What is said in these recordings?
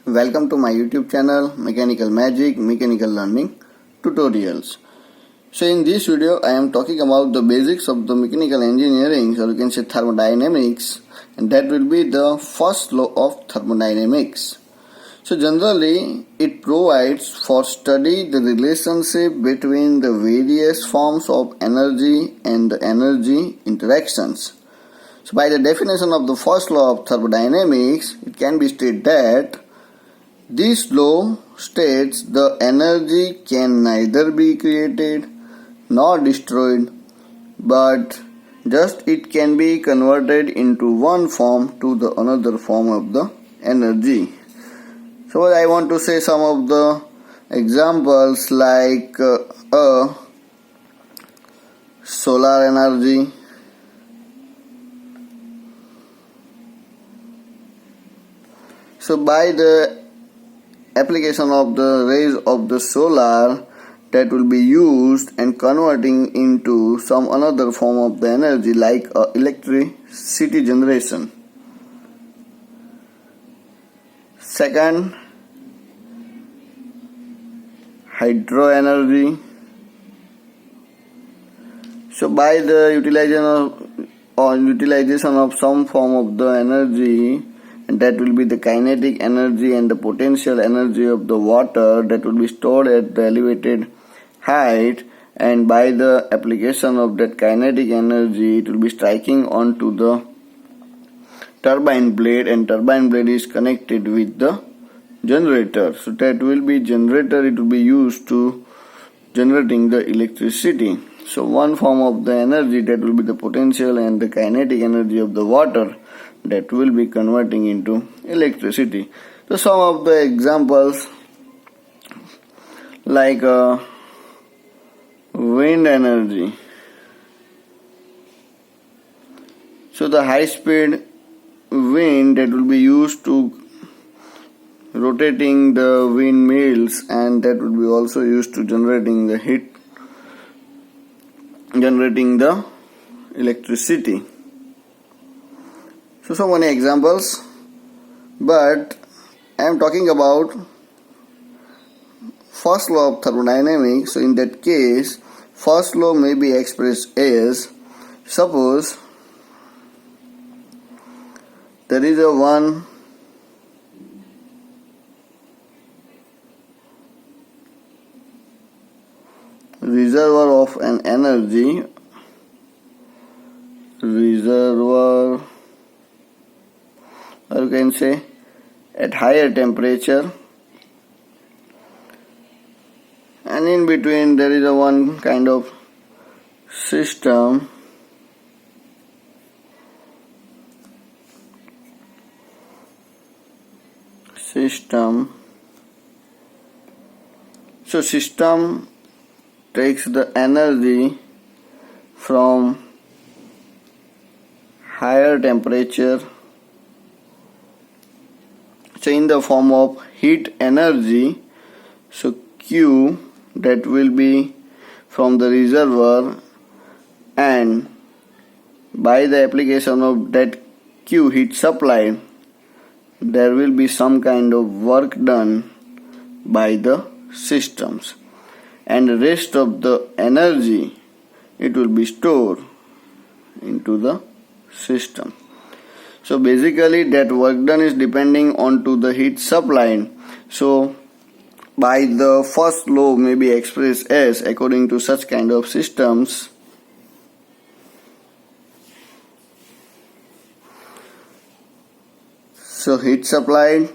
Welcome to my YouTube channel Mechanical Magic Mechanical Learning Tutorials. So in this video I am talking about the basics of the mechanical engineering, or you can say thermodynamics, and that will be the first law of thermodynamics. So generally it provides for study the relationship between the various forms of energy and the energy interactions. So by the definition of the first law of thermodynamics, it can be stated that this law states the energy can neither be created nor destroyed, but just it can be converted into one form to the another form of the energy. So I want to say some of the examples like solar energy, so by the application of the rays of the solar, that will be used and converting into some another form of the energy like electricity generation. Second, hydro energy. So by the utilization of some form of the energy, and that will be the kinetic energy and the potential energy of the water that will be stored at the elevated height, and by the application of that kinetic energy it will be striking onto the turbine blade, and turbine blade is connected with the generator. So that will be generator, it will be used to generating the electricity. So one form of the energy, that will be the potential and the kinetic energy of the water, that will be converting into electricity. So some of the examples like wind energy. So the high speed wind that will be used to rotating the windmills, and that will be also used to generating the heat, generating the electricity. So many examples, but I am talking about first law of thermodynamics. So in that case, first law may be expressed as, suppose there is a one reservoir of an energy, reservoir, or you can say at higher temperature, and in between there is a one kind of system so system takes the energy from higher temperature, so in the form of heat energy. So Q, that will be from the reservoir, and by the application of that Q heat supply, there will be some kind of work done by the systems, and the rest of the energy, it will be stored into the system. So basically that work done is depending on to the heat supply. So by the first law may be expressed as, according to such kind of systems, so heat supplied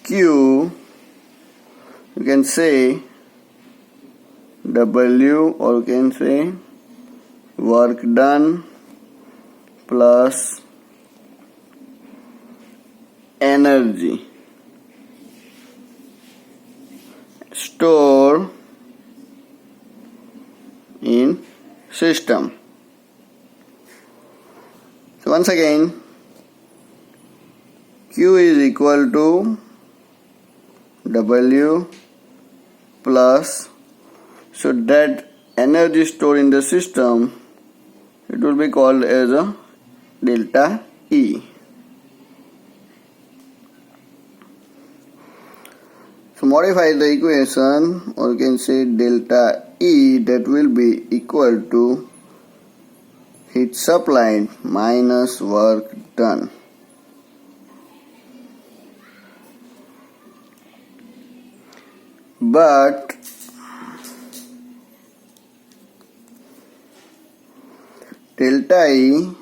Q, you can say W, or you can say work done plus energy stored in system. So once again, Q is equal to W plus, so that energy stored in the system it will be called as a delta E. So modify the equation, or you can say delta E, that will be equal to heat supplied minus work done. But delta E,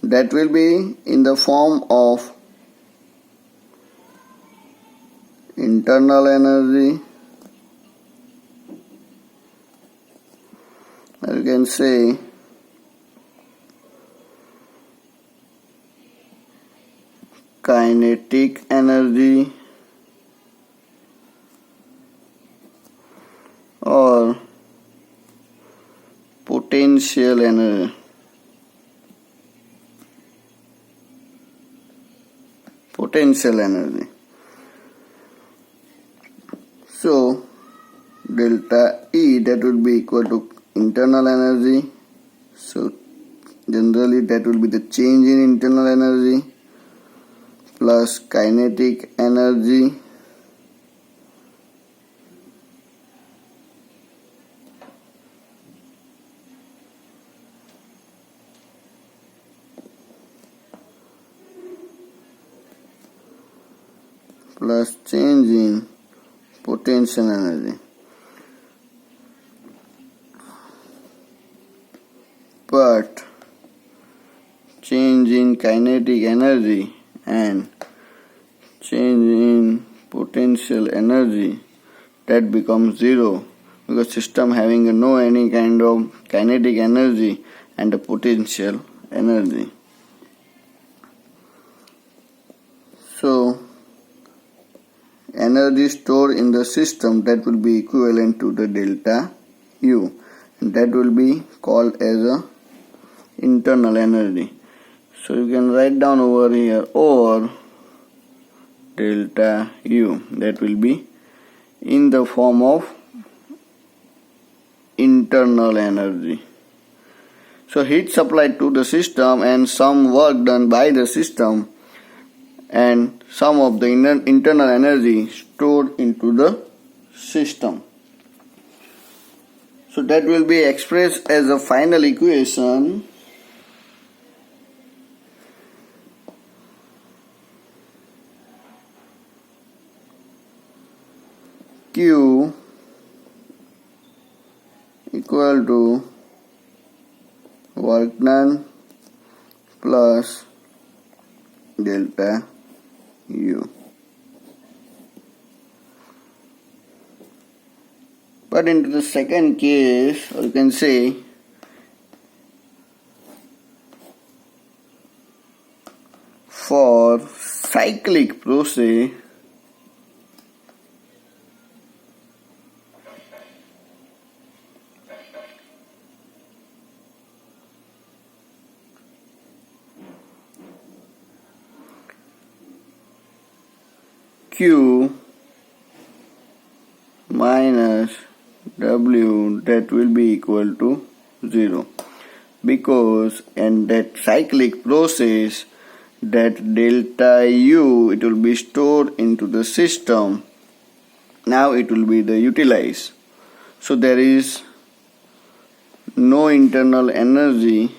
that will be in the form of internal energy, or you can say kinetic energy, or potential energy. So delta E, that would be equal to internal energy. So generally that will be the change in internal energy plus kinetic energy plus change in potential energy. But change in kinetic energy and change in potential energy, that becomes zero, because system having no any kind of kinetic energy and a potential energy. So energy stored in the system, that will be equivalent to the delta U, and that will be called as a internal energy. So you can write down over here, or delta U, that will be in the form of internal energy. So heat supplied to the system and some work done by the system and some of the internal energy stored into the system. So that will be expressed as a final equation Q equal to work done plus delta U. But into the second case, or you can say for cyclic process, Q minus W, that will be equal to 0, because in that cyclic process, that delta U, it will be stored into the system. Now it will be the utilized. So there is no internal energy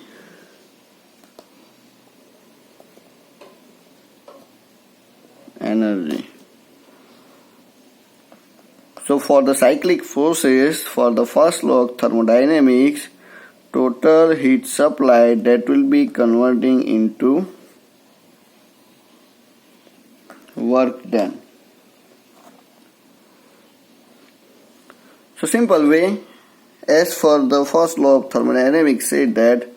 So for the cyclic process, for the first law of thermodynamics, total heat supply, that will be converting into work done. So simple way, as for the first law of thermodynamics said that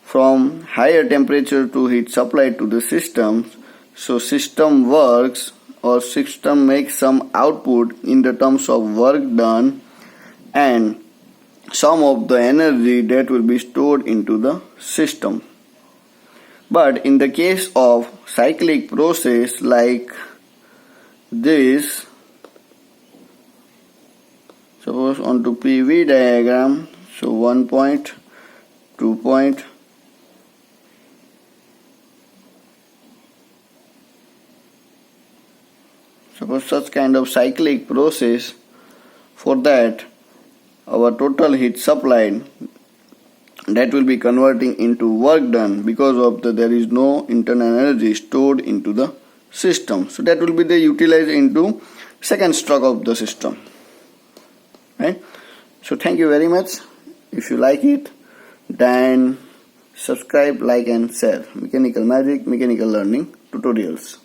from higher temperature to heat supply to the system, so system works or system makes some output in the terms of work done, and some of the energy that will be stored into the system. But in the case of cyclic process like this, Suppose onto PV diagram, so 1 point, 2 point, suppose such kind of cyclic process. For that, our total heat supplied, that will be converting into work done, because of there is no internal energy stored into the system. So that will be the utilized into second stroke of the system. Right? So thank you very much. If you like it, then subscribe, like and share. Mechanical Magic, Mechanical Learning Tutorials.